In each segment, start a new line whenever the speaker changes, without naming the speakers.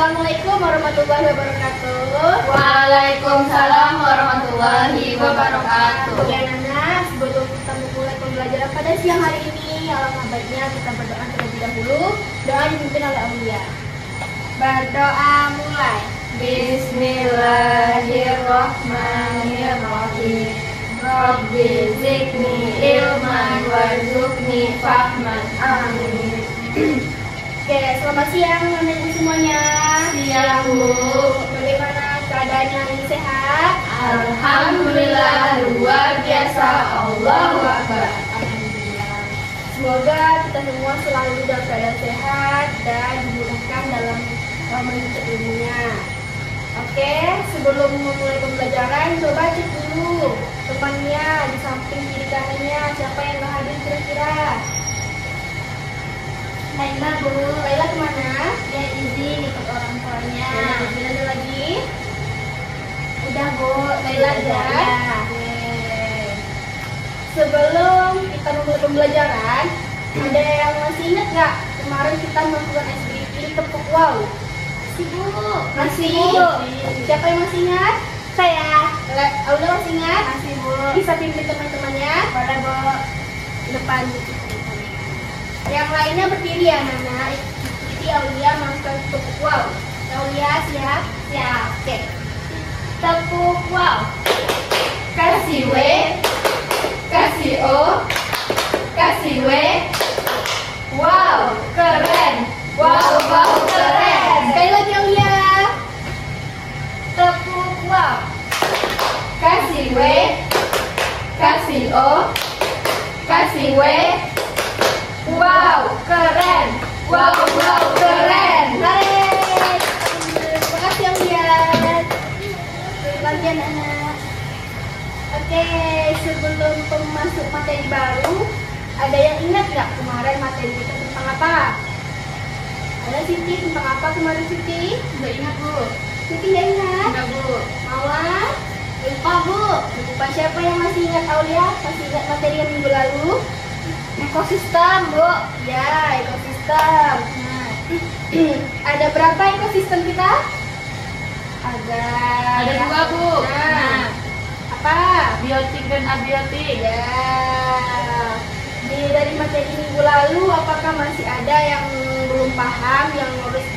Assalamualaikum warahmatullahi wabarakatuh.
Waalaikumsalam warahmatullahi wabarakatuh.
Ya Nana, sebelum kita memulai pembelajaran pada siang hari ini, alangkah baiknya kita berdoa terlebih dahulu. Doa dipimpin oleh Aulia. Berdoa mulai.
Bismillahirrahmanirrahim. Rabbi zidni ilman warzuqni fahman. Amin.
Oke, selamat siang anak-anak semuanya.
Siang, Bu.
Bagaimana keadaannya hari ini, sehat?
Alhamdulillah, luar biasa. Allahu Akbar.
Alhamdulillah. Semoga kita semua selalu dalam keadaan sehat dan dimudahkan dalam menuntut ilmunya. Oke, sebelum memulai pembelajaran, coba cek dulu temannya di samping kiri kanannya, siapa yang nggak hadir kira-kira?
Laila, Bu.
Laila kemana?
Dia izin ikut orang tuanya.
Ada lagi?
Udah, Bu.
Laila aja.
Ya.
Sebelum kita memulai pembelajaran, ada yang masih ingat nggak kemarin kita melakukan SBY tepuk wow?
Masih, Bu.
Siapa yang masih ingat?
Saya.
Aulia masih ingat?
Masih, Bu.
Bisa pimpin teman-temannya.
Boleh, Bu.
Depan. Yang lainnya berdiri ya Nana. Jadi Aulia melakukan tepuk wow. Aulia siap?
Siap.
Oke.
Tepuk wow. Kasih W, kasih O, kasih W. Wow, keren. Wow, wow, keren.
Sekali lagi Aulia.
Tepuk wow. Kasih W, kasih O, kasih W. Wow, keren. Wow, wow, keren.
Tarik. Terima kasih Aulia. Lagi anak-anak. Oke, sebelum masuk materi baru, ada yang ingat nggak kemarin materi kita tentang apa? Ada Siti, tentang apa kemarin Siti?
Nggak ingat, Bu.
Siti nggak ingat?
Nggak, Bu.
Mawar? Lupa Bu. Lupa. Siapa yang masih ingat Aulia? Masih ingat materi yang minggu lalu?
Ekosistem, Bu.
Ya, ekosistem. Nah, ada berapa ekosistem kita?
Ada dua, Bu.
Nah, apa?
Biotik dan abiotik.
Ya. Dari materi minggu lalu, apakah masih ada yang belum paham yang harus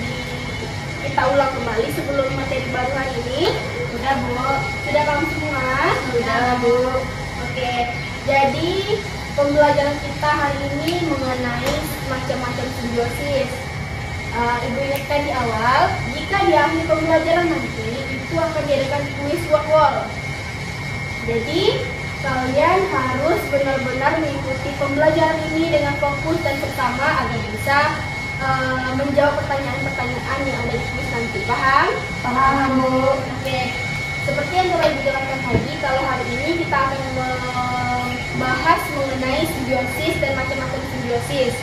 kita ulang kembali sebelum materi baru hari ini?
Udah, Bu.
Sudah paham semua?
Sudah, Bu.
Oke. Jadi pembelajaran kita hari ini mengenai macam-macam simbiosis. Ibu ingatkan di awal, jika di akhir pembelajaran nanti itu akan diadakan kuis wall. Jadi kalian harus benar-benar mengikuti pembelajaran ini dengan fokus dan bersama agar bisa menjawab pertanyaan-pertanyaan yang ada di kuis nanti. Paham?
Paham, Bu.
Oke. Seperti yang telah dijelaskan tadi, kalau hari ini kita akan membahas mengenai simbiosis dan macam-macam simbiosis.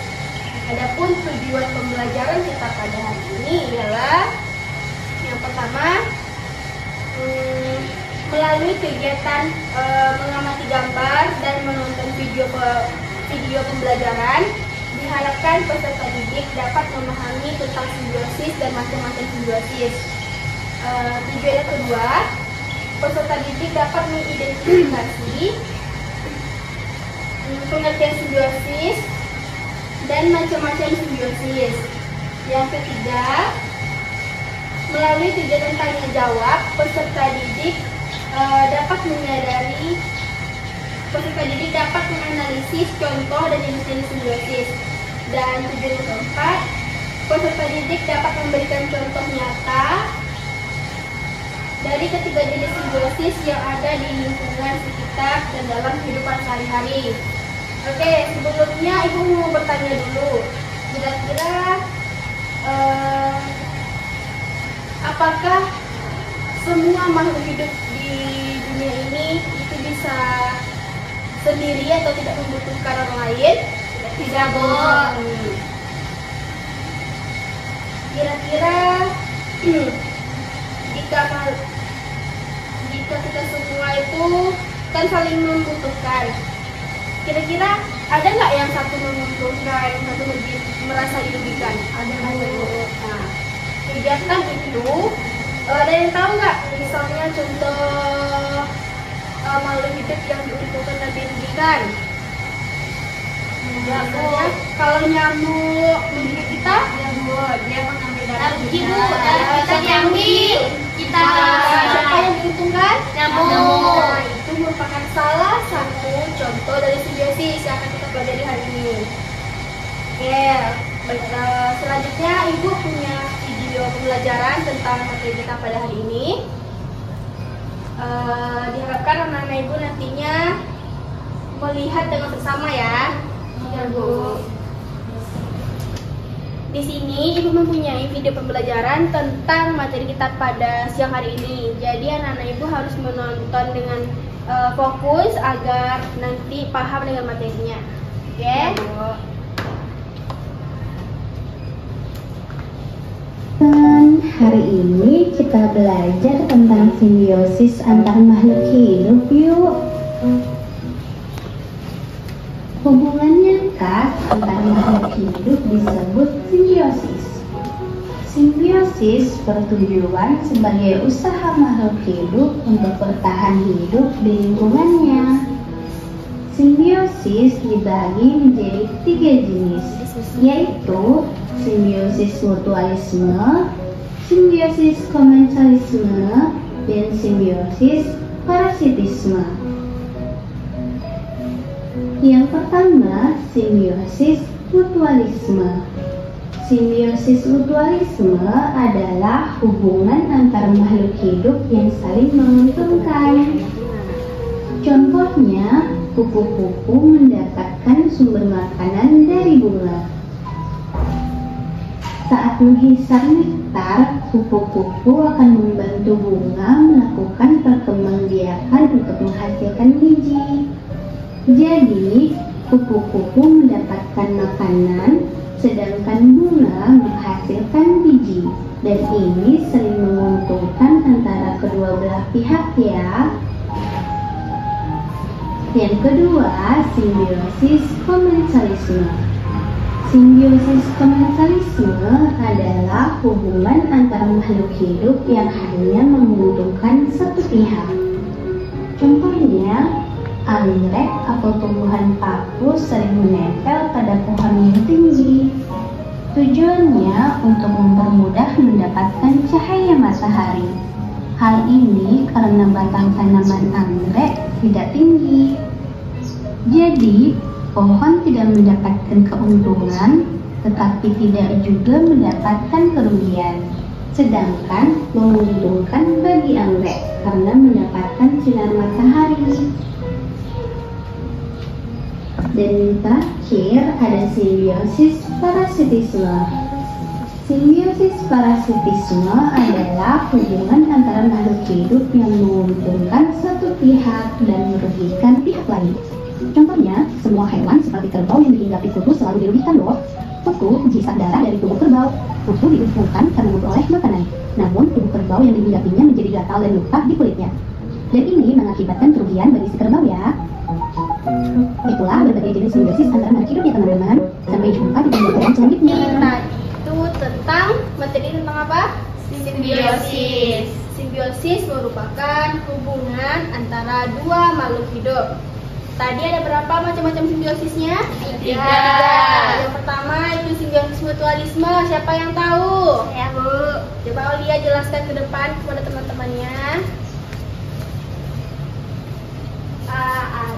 Adapun tujuan pembelajaran kita pada hari ini ialah yang pertama, melalui kegiatan mengamati gambar dan menonton video pembelajaran, diharapkan peserta didik dapat memahami tentang simbiosis dan macam-macam simbiosis. Tujuan yang kedua, peserta didik dapat mengidentifikasi pengertian simbiosis dan macam-macam simbiosis. Yang ketiga, melalui kegiatan tanya jawab, peserta didik dapat menganalisis contoh dan jenis-jenis simbiosis. Dan tujuan yang keempat, peserta didik dapat memberikan contoh nyata dari ketiga jenis simbiosis yang ada di lingkungan sekitar dan dalam kehidupan sehari-hari. Oke, sebelumnya Ibu mau bertanya dulu. Kira-kira apakah semua makhluk hidup di dunia ini itu bisa sendiri atau tidak membutuhkan orang lain?
Tidak, Bu.
Kira-kira jika kita semua itu kan saling membutuhkan, kira-kira ada nggak yang satu menguntungkan, yang satu merasa dirugikan? Ada. Nah, kegiatan itu, ada yang tahu nggak? Misalnya contoh makhluk hidup yang diuntungkan dan dirugikan. Misalnya kalau nyamuk menggigit kita,
dia mengambil darah
Ibu, darah kita diambil. Kita
siapa yang diuntungkan?
Nyamuk.
Nah, itu merupakan salah satu contoh dari simbiosis yang akan kita pelajari hari ini. Oke, baik, selanjutnya Ibu punya video pembelajaran tentang materi kita pada hari ini. Diharapkan anak-anak Ibu nantinya melihat dengan bersama ya. Ya, Bu. Di sini Ibu mempunyai video pembelajaran tentang materi kita pada siang hari ini. Jadi anak-anak Ibu harus menonton dengan fokus agar nanti paham dengan materinya. Oke?
Ya, Bu.
Hari ini kita belajar tentang simbiosis antar makhluk hidup yuk. Hubungan yang khas antar makhluk hidup disebut simbiosis. Simbiosis bertujuan sebagai usaha makhluk hidup untuk bertahan hidup di lingkungannya. Simbiosis dibagi menjadi 3 jenis, yaitu simbiosis mutualisme, simbiosis komensalisme, dan simbiosis parasitisme. Yang pertama, simbiosis mutualisme. Simbiosis mutualisme adalah hubungan antar makhluk hidup yang saling menguntungkan. Contohnya, kupu-kupu mendapatkan sumber makanan dari bunga. Saat menghisap nektar, kupu-kupu akan membantu bunga melakukan perkembangbiakan untuk menghasilkan biji. Jadi, kupu-kupu mendapatkan makanan, sedangkan bunga menghasilkan biji. Dan ini saling menguntungkan antara kedua belah pihak ya. Yang kedua, simbiosis komensalisme. Simbiosis komensalisme adalah hubungan antara makhluk hidup yang hanya menguntungkan satu pihak. Contohnya, anggrek atau tumbuhan paku sering menempel pada pohon yang tinggi. Tujuannya untuk mempermudah mendapatkan cahaya matahari. Hal ini karena batang tanaman anggrek tidak tinggi. Jadi, pohon tidak mendapatkan keuntungan, tetapi tidak juga mendapatkan kerugian. Sedangkan menguntungkan bagi anggrek karena mendapatkan sinar matahari. Dan terakhir ada simbiosis parasitisme. Simbiosis parasitisme adalah hubungan antara makhluk hidup yang menguntungkan satu pihak dan merugikan pihak lain. Contohnya, semua hewan seperti kerbau yang dihinggapi kutu selalu dirugikan loh. Kutu menghisap darah dari tubuh kerbau. Kutu dibutuhkan karena memperoleh makanan. Namun, tubuh kerbau yang dihinggapinya menjadi gatal dan luka di kulitnya. Dan ini mengakibatkan kerugian bagi si kerbau ya. Itulah berbagai jenis simbiosis antara makhluk hidup ya teman-teman. Sampai jumpa di pembelajaran selanjutnya.
Itu tentang materi tentang apa?
Simbiosis.
Simbiosis merupakan hubungan antara dua makhluk hidup. Tadi ada berapa macam-macam simbiosisnya?
3.
Yang pertama itu simbiosis mutualisme. Siapa yang tahu?
Ya, Bu.
Coba Aulia jelaskan ke depan kepada teman-temannya.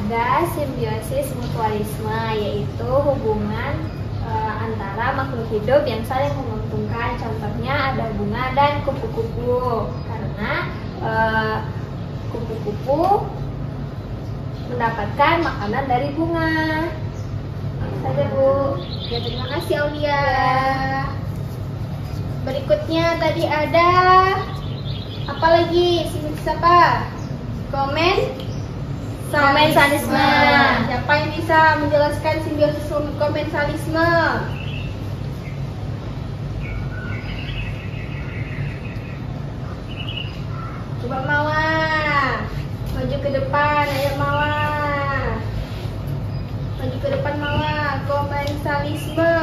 Ada simbiosis mutualisme, yaitu hubungan antara makhluk hidup yang saling menguntungkan. Contohnya ada bunga dan kupu-kupu. Karena kupu-kupu mendapatkan makanan dari bunga. Saja, Bu.
Ya, terima kasih Aulia. Berikutnya tadi ada apa lagi? Simbiosis apa?
Komensalisme.
Siapa yang bisa menjelaskan simbiosis komensalisme? Coba Mawa, maju ke depan, ayo Mawa. Maju ke depan Mawa, komensalisme.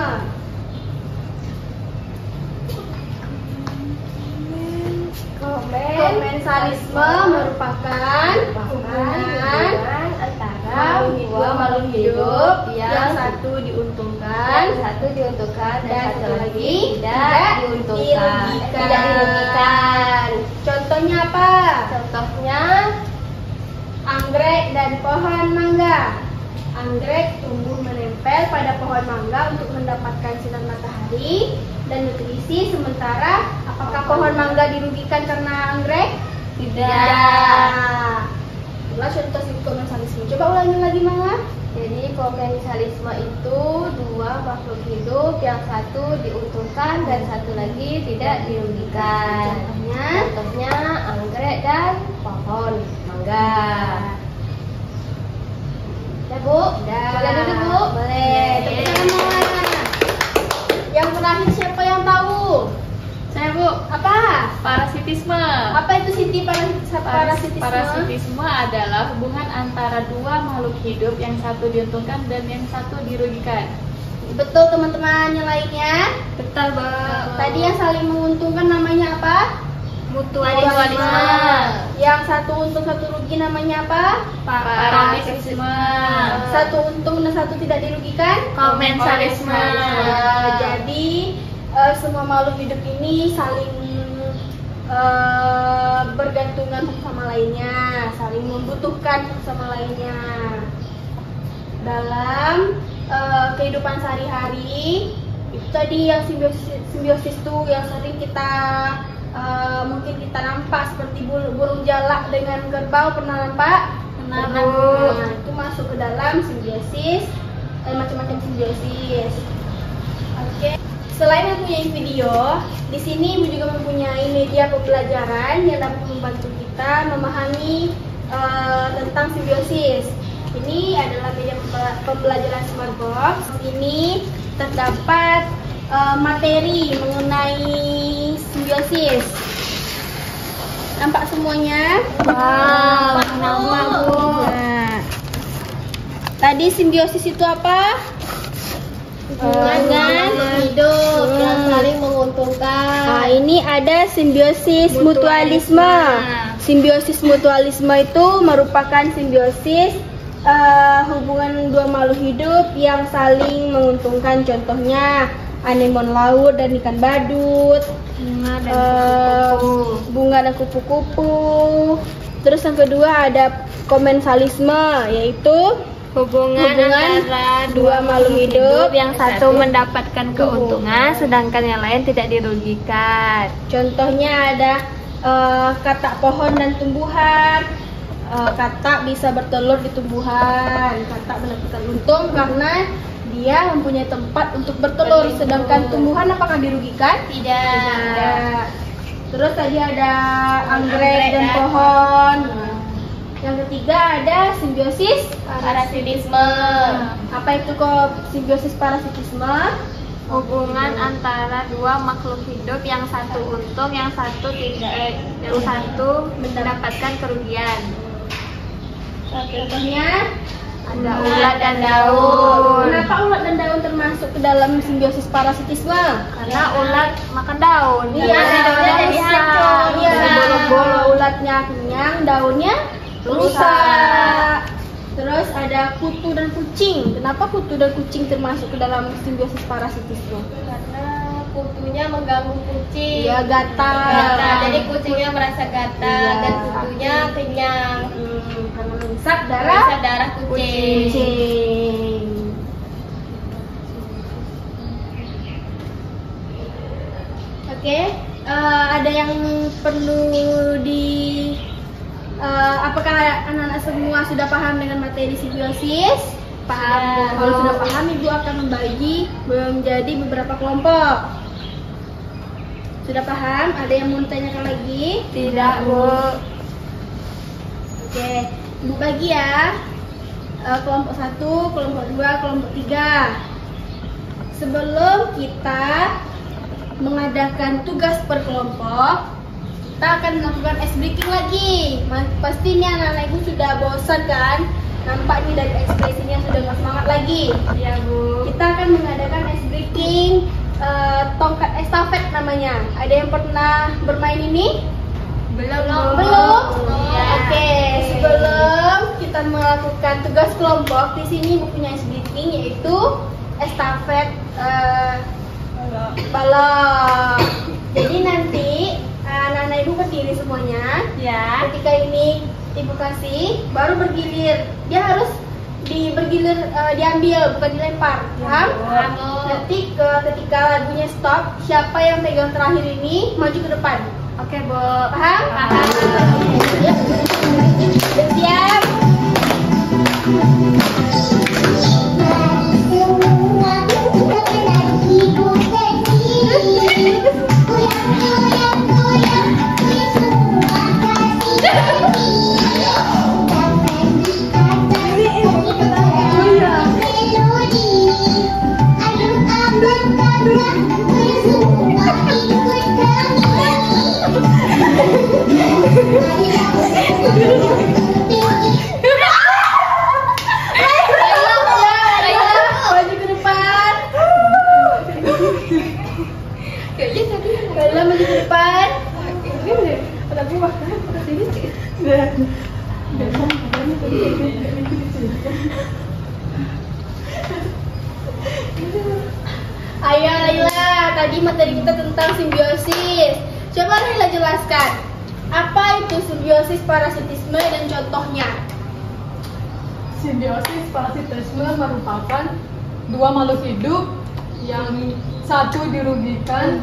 Komensalisme merupakan hubungan
antara
dua makhluk hidup yang satu diuntungkan,
dan satu lagi tidak diuntungkan.
dirugikan. Contohnya apa?
Contohnya
Anggrek dan pohon mangga. Anggrek tumbuh menempel pada pohon mangga untuk mendapatkan sinar matahari dan nutrisi. Sementara, apakah pohon mangga dirugikan karena anggrek? Tidak. Itulah contoh komensalisme. Coba ulangi lagi, Mangga.
Jadi komensalisme itu dua makhluk hidup yang satu diuntungkan dan satu lagi tidak dirugikan. Contohnya anggrek dan pohon mangga. Ya Bu, boleh duduk Bu?
Boleh. Tepuk tangan, Mangga. Yang terakhir siapa yang tahu?
Saya Bu,
Apa?
parasitisme.
Apa itu Siti parasitisme?
Parasitisme adalah hubungan antara dua makhluk hidup yang satu diuntungkan dan yang satu dirugikan.
Betul teman-teman, yang lainnya?
Betul Bu.
Tadi yang saling menguntungkan namanya apa?
Mutualisme.
Yang satu untung satu rugi namanya apa?
Parasitisme.
Satu untung dan satu tidak dirugikan?
Komensalisme.
Jadi semua makhluk hidup ini saling bergantungan satu sama lainnya, saling membutuhkan satu sama lainnya. Dalam kehidupan sehari-hari itu tadi yang simbiosis itu yang sering kita mungkin kita nampak seperti burung jalak dengan kerbau, pernah nampak?
Pernah.
Nah, itu masuk ke dalam simbiosis, macam-macam simbiosis. Oke. Selain mempunyai video, di sini Ibu juga mempunyai media pembelajaran yang dapat membantu kita memahami tentang simbiosis. Ini adalah media pembelajaran Smartbox. Ini terdapat materi mengenai simbiosis. Nampak semuanya?
Wow,
nampak Bu. Nah, tadi simbiosis itu apa?
Hubungan hidup yang saling menguntungkan.
Nah, ini ada simbiosis mutualisme. Simbiosis mutualisme itu merupakan simbiosis hubungan dua makhluk hidup yang saling menguntungkan. Contohnya anemon laut dan ikan badut, bunga dan kupu-kupu. Terus yang kedua ada komensalisme, yaitu hubungan
antara
dua makhluk hidup
yang satu mendapatkan keuntungan sedangkan yang lain tidak dirugikan.
Contohnya ada katak pohon dan tumbuhan. Katak bisa bertelur di tumbuhan. Katak mendapatkan untung karena dia mempunyai tempat untuk bertelur. Sedangkan tumbuhan apakah dirugikan?
Tidak.
Terus tadi ada anggrek dan pohon. Yang ketiga ada simbiosis
Parasitisme.
Apa itu kok simbiosis parasitisme?
Hubungan antara dua makhluk hidup yang satu untung, yang satu tidak, yang satu mendapatkan kerugian.
Contohnya
Ada ulat dan daun.
Kenapa ulat dan daun termasuk ke dalam simbiosis parasitisme?
Karena ulat makan daun.
Iya,
daunnya jadi hancur.
Iya, bolo-bolo ulatnya kenyang, daunnya rusak. Terus ada kutu dan kucing. Kenapa kutu dan kucing termasuk ke dalam simbiosis parasitisme?
Karena kutunya mengganggu kucing.
Iya, gatal.
Jadi kucingnya merasa gatal
Iya.
dan kutunya kenyang.
Karena menghisap darah
Darah kucing.
kucing. Oke, ada yang perlu apakah anak-anak semua sudah paham dengan materi simbiosis? Paham. Kalau sudah paham, Ibu akan membagi menjadi beberapa kelompok. Sudah paham? Ada yang mau ditanyakan lagi?
Tidak, Bu.
Oke, Ibu bagi ya. Kelompok 1, kelompok 2, kelompok 3. Sebelum kita mengadakan tugas per kelompok, kita akan melakukan ice breaking lagi. Pasti ini anak-anak Ibu sudah bosan kan? Nampak nih dari ekspresinya sudah nggak semangat lagi.
Ya, Bu.
Kita akan mengadakan ice breaking tongkat estafet namanya. Ada yang pernah bermain ini? Belum?
Iya.
Oke, sebelum kita melakukan tugas kelompok, di sini bukunya Speaking yaitu estafet balok. Jadi nanti anak-anak ibu berdiri semuanya.
Ya.
Ketika ini ibu kasih, baru bergilir. Dia harus bergilir, diambil, bukan dilempar. Paham? Nanti ketika lagunya stop, siapa yang pegang terakhir ini maju ke depan.
Oke, Bu.
Paham?
Paham.
Ya. Siap. Maju ke depan. Bella maju ke depan. Ayo Laila, tadi materi kita tentang simbiosis. Coba Laila jelaskan, apa itu simbiosis parasitisme dan contohnya?
Simbiosis parasitisme merupakan dua makhluk hidup yang satu dirugikan,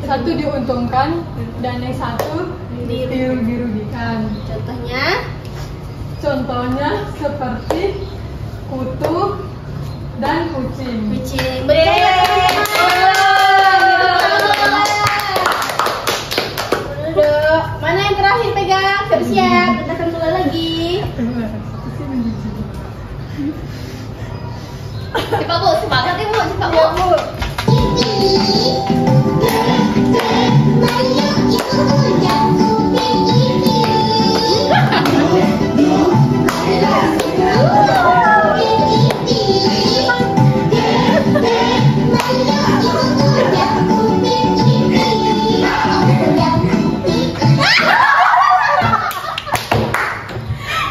satu diuntungkan, dan yang satu dirugikan. Contohnya seperti kutu dan kucing.
Kucing, betul. Duduk. Mana yang terakhir pegang? Siap-siap, kita akan mulai lagi.
Cepat Bu, semangat ya Bu, cepat Bu.
Ya, Bu.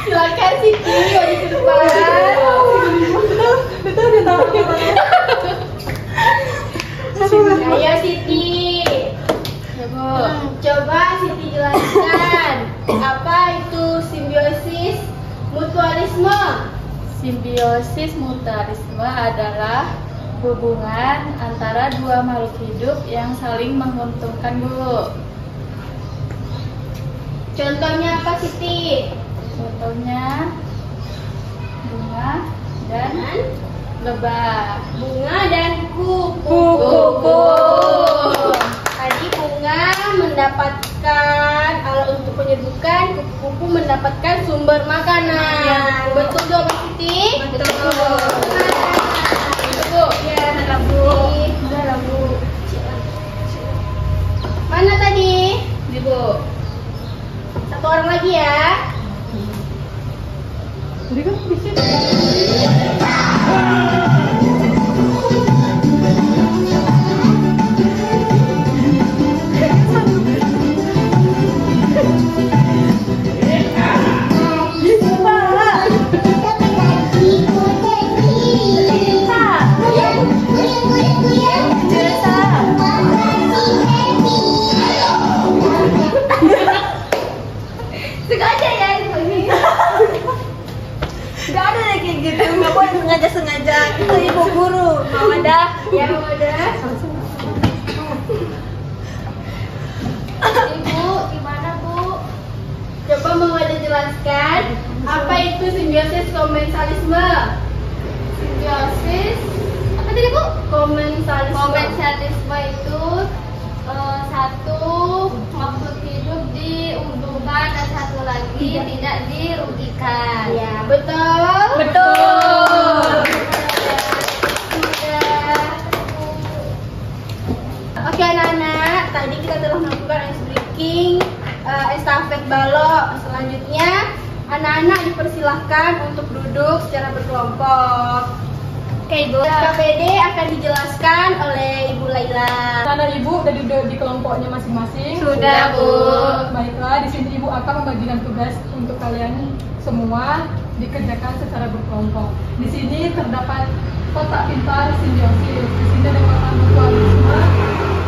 Silakan Siti, maju ke depan. Ayo Siti.
Ya, Bu.
Coba Siti jelaskan, apa itu simbiosis mutualisme?
Simbiosis mutualisme adalah hubungan antara dua makhluk hidup yang saling menguntungkan, Bu.
Contohnya apa Siti?
Contohnya bunga dan lebah.
Bunga dan kupu.
Kupu.
Tadi bunga mendapatkan alat untuk penyerbukan, kupu-kupu mendapatkan sumber makanan.
Ya.
Betul dong Siti?
Betul.
Bu. Ya, mana Bu? Mana Bu? Mana tadi?
Ini, Bu.
Satu orang lagi ya.
Jadi kan di sini.
Sengaja ya ini. Gak ada kayak gitu, nggak boleh sengaja-sengaja. Itu ibu guru. Mau ada?
Ya, mau ada.
Ibu, gimana Bu?
Coba mau ada jelaskan apa itu simbiosis komensalisme?
Simbiosis apa tadi Bu?
Komensalisme.
Komensalisme itu satu makhluk hidup diuntungkan dan satu lagi tidak dirugikan.
Ya, betul.
Betul.
Oke anak-anak, tadi kita telah melakukan ice breaking, estafet balok. Selanjutnya, anak-anak dipersilahkan untuk duduk secara berkelompok. Oke Ibu, KPD akan dijelaskan oleh Ibu Laila.
Karena Ibu udah duduk di kelompoknya masing-masing.
Sudah, Bu.
Baiklah, di sini Ibu akan membagikan tugas untuk kalian semua dikerjakan secara berkelompok. Di sini terdapat kotak pintar simbiosis. Di sini ada kotak mutualisme,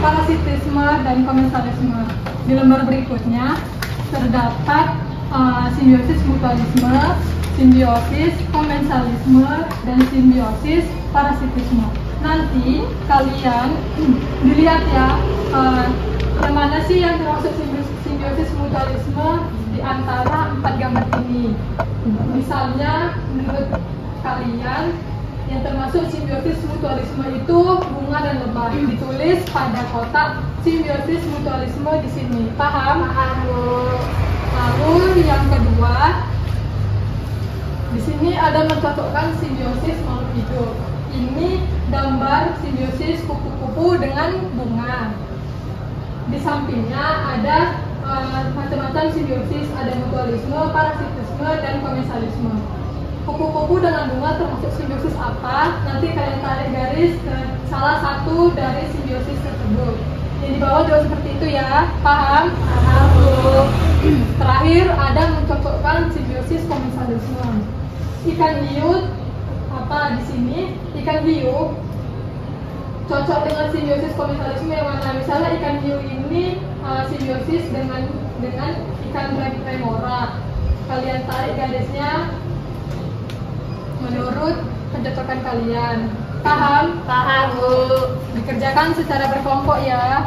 parasitisme, dan komensalisme. Di lembar berikutnya terdapat simbiosis mutualisme, simbiosis komensalisme, dan simbiosis parasitisme. Nanti kalian dilihat ya, yang mana sih yang termasuk simbiosis mutualisme di antara 4 gambar ini. Misalnya menurut kalian yang termasuk simbiosis mutualisme itu bunga dan lebah. Ditulis pada kotak simbiosis mutualisme di sini. Paham?
Paham Bu.
Lalu yang kedua, di sini ada mencocokkan simbiosis makhluk hidup. Ini gambar simbiosis kupu-kupu dengan bunga. Di sampingnya ada macam-macam simbiosis, ada mutualisme, parasitisme, dan komensalisme. Kupu-kupu dengan bunga termasuk simbiosis apa? Nanti kalian tarik garis ke salah satu dari simbiosis tersebut. Yang di bawah juga seperti itu ya, paham?
Paham Bu.
Terakhir ada mencocokkan simbiosis komensalisme. Ikan hiu apa di sini? Ikan hiu cocok dengan simbiosis komensalisme yang mana? Misalnya ikan hiu ini simbiosis dengan ikan remora. Kalian tarik garisnya menurut pencocokan kalian. Paham?
Paham Bu.
Dikerjakan secara berkelompok ya.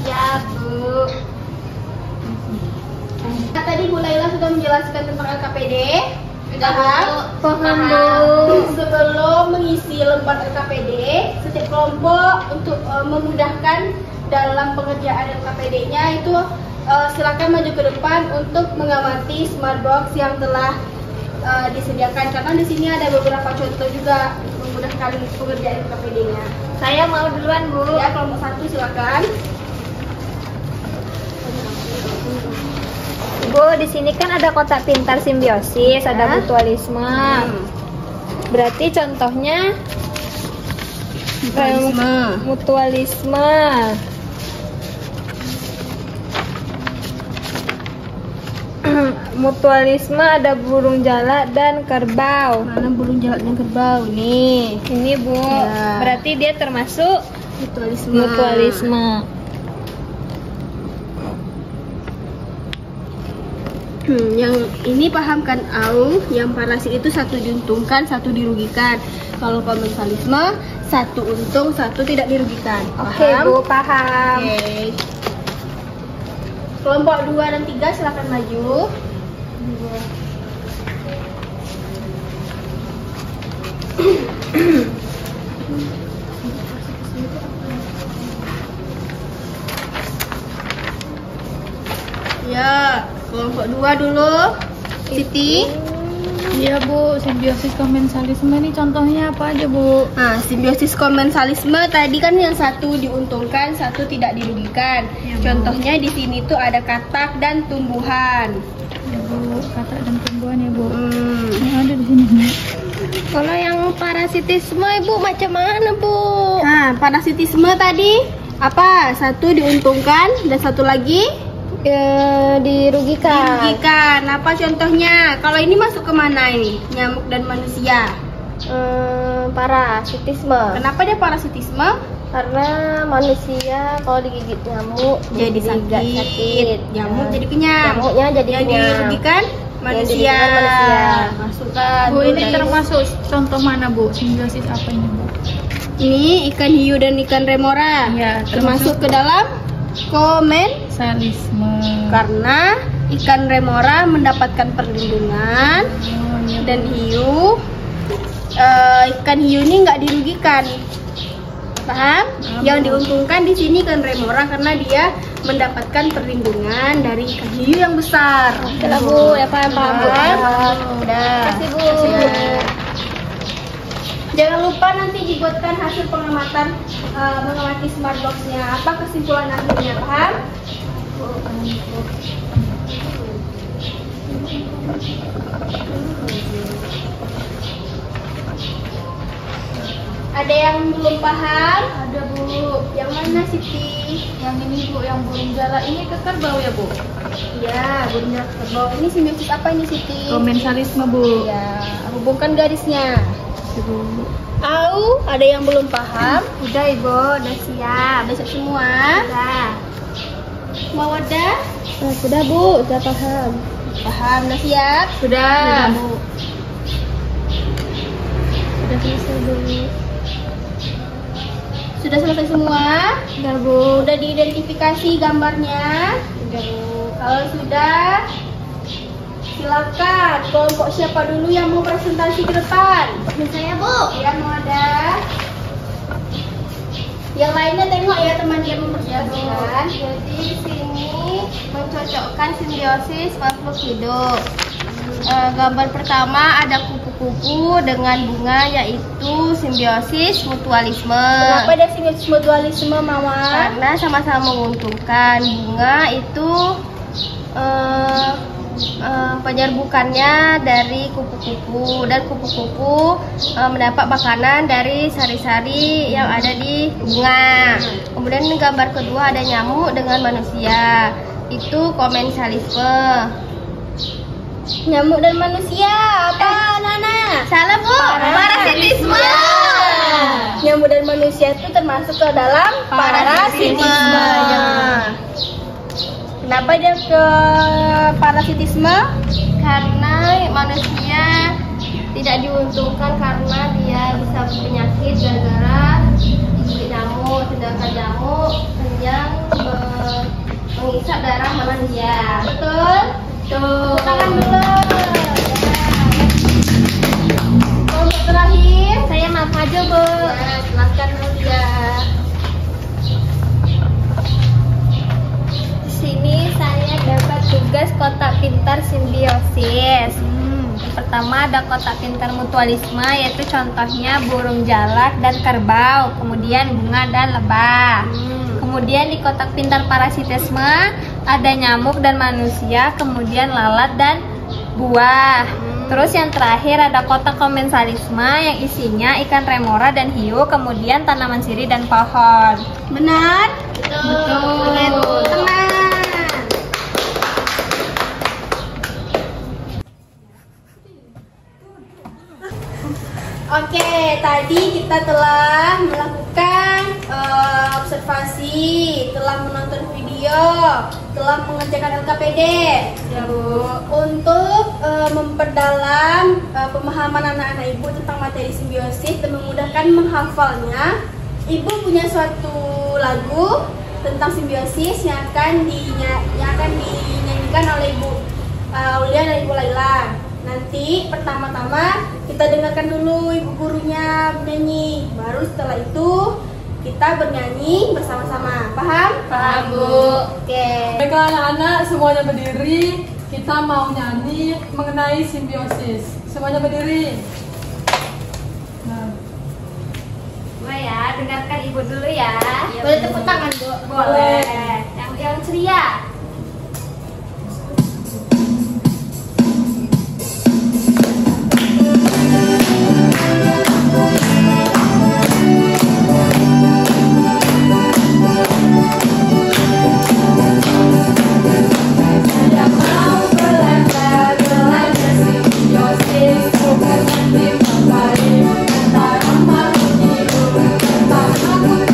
Ya Bu. Nah, tadi Bu Laila sudah menjelaskan tentang LKPD. Paham?
Paham, Bu.
Sebelum mengisi lembar LKPD, setiap kelompok untuk memudahkan dalam pengerjaan LKPD-nya itu silakan maju ke depan untuk mengamati smart box yang telah disediakan, karena di sini ada beberapa contoh juga memudahkan pengerjaan LKPD-nya.
Saya mau duluan, Bu.
Ya, kelompok 1 silakan.
Bu, di sini kan ada kotak pintar simbiosis, ada mutualisme. Berarti contohnya mutualisme. Mutualisme ada burung jalak dan kerbau.
Mana burung jalak dan kerbau? Nih.
Ini Bu,
Ya.
berarti dia termasuk mutualisme.
Yang ini paham kan Au? Yang parasit itu satu diuntungkan, satu dirugikan. Kalau komensalisme, satu untung, satu tidak dirugikan.
Oke, Bu, paham.
Oke. Kelompok 2 dan 3 silakan maju. Ya, kelompok 2 dulu. Siti.
Iya Bu, simbiosis komensalisme ini contohnya apa aja Bu?
Nah, simbiosis komensalisme tadi kan yang satu diuntungkan, satu tidak dirugikan. Contohnya di sini tuh ada katak dan tumbuhan.
Ya Bu, katak dan tumbuhan ya Bu.
Hmm.
Yang ada di sini.
Kalau yang parasitisme, Ibu, macam mana, Bu?
Nah, parasitisme tadi apa? Satu diuntungkan dan satu lagi
Dirugikan.
dirugikan. Apa contohnya? Kalau ini masuk ke mana ini? Nyamuk dan manusia.
Parasitisme.
Kenapa dia parasitisme?
Karena manusia kalau digigit nyamuk
Jadi sakit. Nyamuk jadi kenyang.
Nyamuknya jadi
Yang
kenyang.
dirugikan manusia.
dirugikan manusia.
Masukkan.
Bu, ini
Terus.
termasuk contoh mana Bu? Simbiosis apa ini Bu?
Ini ikan hiu dan ikan remora.
Iya,
termasuk ke dalam
Salisme.
karena ikan remora mendapatkan perlindungan dan ikan hiu ini nggak dirugikan. Paham? Yang diuntungkan di sini ikan remora karena dia mendapatkan perlindungan dari ikan hiu yang besar.
Sudah, Bu, ya paham Bu.
Udah.
Terima kasih, Bu.
Jangan lupa nanti dibuatkan hasil pengamatan mengamati smart box-nya. Apa kesimpulan akhirnya, paham? Ada yang belum paham?
Ada Bu.
Yang mana Siti?
Yang ini Bu, yang burung jala ini ke kerbau ya Bu?
Ya, burung kerbau. Ini simbiosis apa ini Siti?
Komensalisme Bu.
Ya, hubungkan garisnya.
Bu.
Au, ada yang belum paham? Udah Ibu, udah siap. Besok semua? Udah. Mau ada?
Sudah Bu, sudah paham.
Paham, udah siap?
Sudah.
Bu.
Sudah selesai Bu.
Sudah selesai semua?
Sudah Bu.
Udah diidentifikasi gambarnya?
Sudah Bu.
Kalau sudah, silakan. Kelompok siapa dulu yang mau presentasi ke depan?
Saya Bu.
Ya, mau ada. Yang lainnya tengok ya teman dia mempersiapkan.
Jadi di sini mencocokkan simbiosis makhluk hidup. Gambar pertama ada kupu-kupu dengan bunga, yaitu simbiosis mutualisme.
Kenapa ada simbiosis mutualisme, Mama?
Karena sama-sama menguntungkan. Bunga itu penyerbukannya dari kupu-kupu, dan kupu-kupu mendapat makanan dari sari-sari yang ada di bunga. Kemudian gambar kedua ada nyamuk dengan manusia, itu komensalisme.
Nyamuk dan manusia apa, Nana?
Salah Bu, parasitisme.
Nyamuk dan manusia itu termasuk ke dalam parasitisme. Kenapa dia ke parasitisme?
Karena manusia tidak diuntungkan karena dia bisa penyakit gara-gara digigit nyamuk, sedangkan nyamuk yang menghisap darah manusia.
Betul?
Tuh.
Tangan dulu. Kelompok terakhir,
Saya maaf aja Bu.
ya, jelaskan dulu ya.
Di sini saya dapat tugas kotak pintar simbiosis. Pertama ada kotak pintar mutualisme, yaitu contohnya burung jalak dan kerbau, kemudian bunga dan lebah. Kemudian di kotak pintar parasitisme ada nyamuk dan manusia, kemudian lalat dan buah. Terus yang terakhir ada kotak komensalisme yang isinya ikan remora dan hiu, kemudian tanaman sirih dan pohon.
Benar?
Betul.
Tenang. Oke, tadi kita telah melakukan observasi, telah menonton video, telah mengerjakan LKPD. Ya, Bu. Untuk memperdalam pemahaman anak-anak Ibu tentang materi simbiosis dan memudahkan menghafalnya, Ibu punya suatu lagu tentang simbiosis yang akan dinyanyikan oleh Ibu Aulia dan Ibu Laila. Nanti pertama-tama kita dengarkan dulu ibu gurunya bernyanyi, baru setelah itu kita bernyanyi bersama-sama. Paham?
Paham, Bu.
Oke.
Baiklah anak-anak, semuanya berdiri. Kita mau nyanyi mengenai simbiosis. Semuanya berdiri. Nah,
Boleh ya, dengarkan ibu dulu ya.
Boleh tepuk tangan, Bu?
Boleh.
Yang ceria.
Antara makhluk hidup, tentang makhluk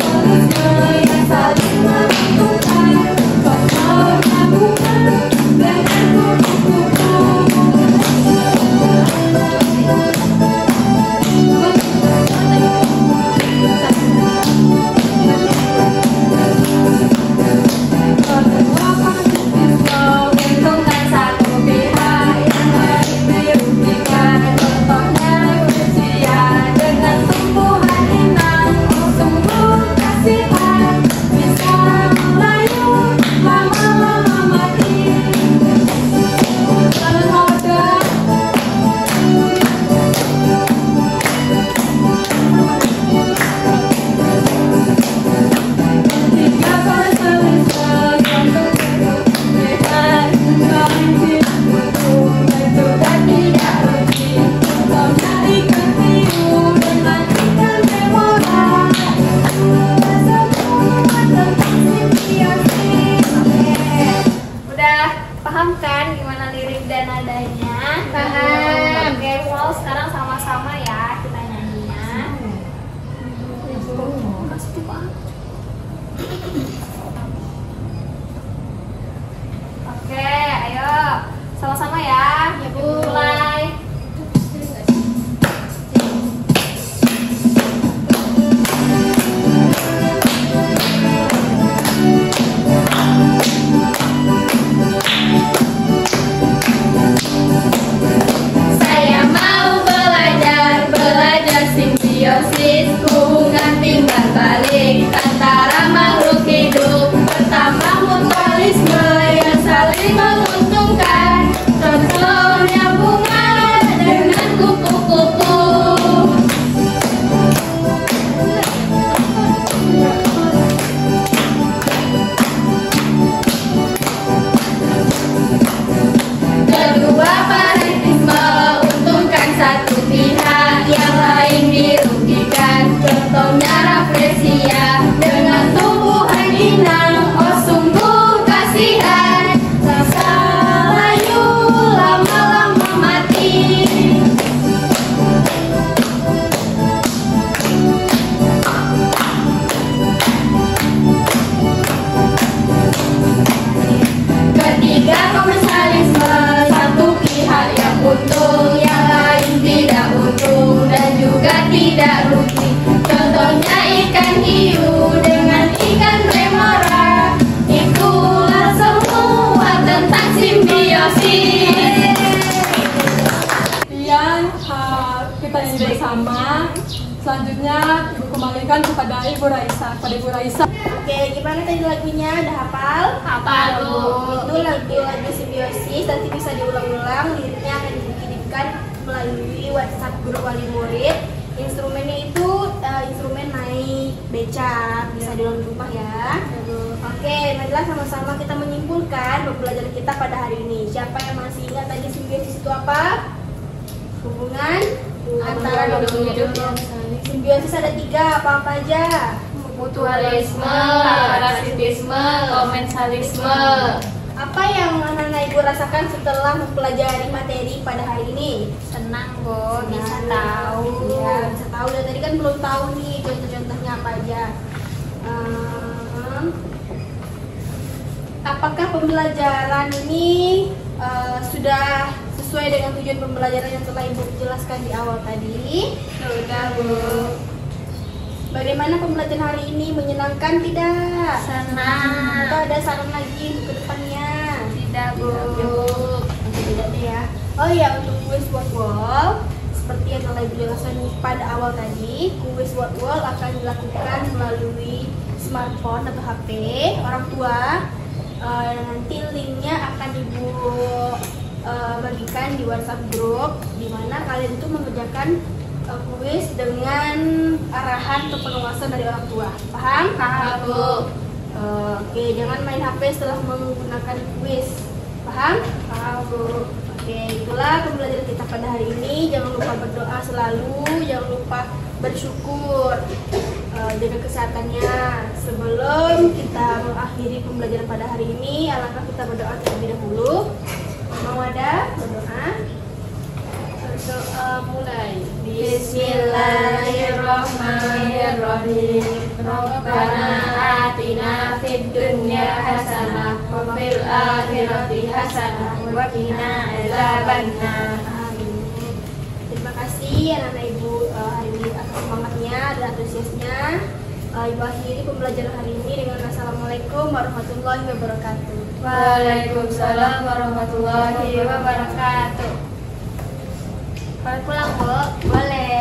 kembalikan kepada Ibu Raisa.
Oke, gimana tadi lagunya? Udah hafal?
Hafal, Bu.
Itu lagu simbiosis, nanti bisa diulang-ulang. Liriknya akan dikirimkan melalui WhatsApp grup wali murid. Instrumennya itu instrumen naik beca, bisa diulang di rumah ya. Oke, marilah sama-sama kita menyimpulkan pembelajaran kita pada hari ini. Siapa yang masih ingat tadi simbiosis itu apa? Hubungan antara
makhluk hidup yang
simbiosis ada 3, apa aja?
mutualisme, parasitisme, komensalisme.
Apa yang anak-anak ibu rasakan setelah mempelajari materi pada hari ini?
Senang, Bu, bisa tahu.
Ya, bisa tahu. Dan tadi kan belum tahu nih contoh-contohnya apa aja. Apakah pembelajaran ini sudah sesuai dengan tujuan pembelajaran yang telah ibu jelaskan di awal tadi?
Sudah, Bu.
Bagaimana pembelajaran hari ini? Menyenangkan tidak?
Senang.
Atau ada saran lagi untuk kedepannya?
Tidak, Bu.
Tidak deh ya. Oh iya, untuk kuis word wall seperti yang telah ibu jelaskan pada awal tadi, kuis word wall akan dilakukan melalui smartphone atau HP orang tua. Nanti linknya akan ibu bagikan di WhatsApp grup, di mana kalian itu mengerjakan kuis dengan arahan atau pengawasan dari orang tua. Paham?
Paham, Bu.
Oke, jangan main HP setelah menggunakan kuis. Paham?
Paham, Bu.
Oke, itulah pembelajaran kita pada hari ini. Jangan lupa berdoa selalu, jangan lupa bersyukur, jaga kesehatannya. Sebelum kita mengakhiri pembelajaran pada hari ini, alangkah kita berdoa terlebih dahulu. Mau ada berdoa?
Berdoa mulai.
Bismillahirrahmanirrahim.
Rabbana atina fid dunya hasanah wa fil akhirati hasanah wa qina adzabannar.
Amin. Terima kasih anak-anak ibu hari ini atas semangatnya dan antusiasnya. Ibu akhiri pembelajaran hari ini dengan Assalamualaikum warahmatullahi wabarakatuh.
Waalaikumsalam warahmatullahi wabarakatuh.
Boleh pulang, Bu? Boleh.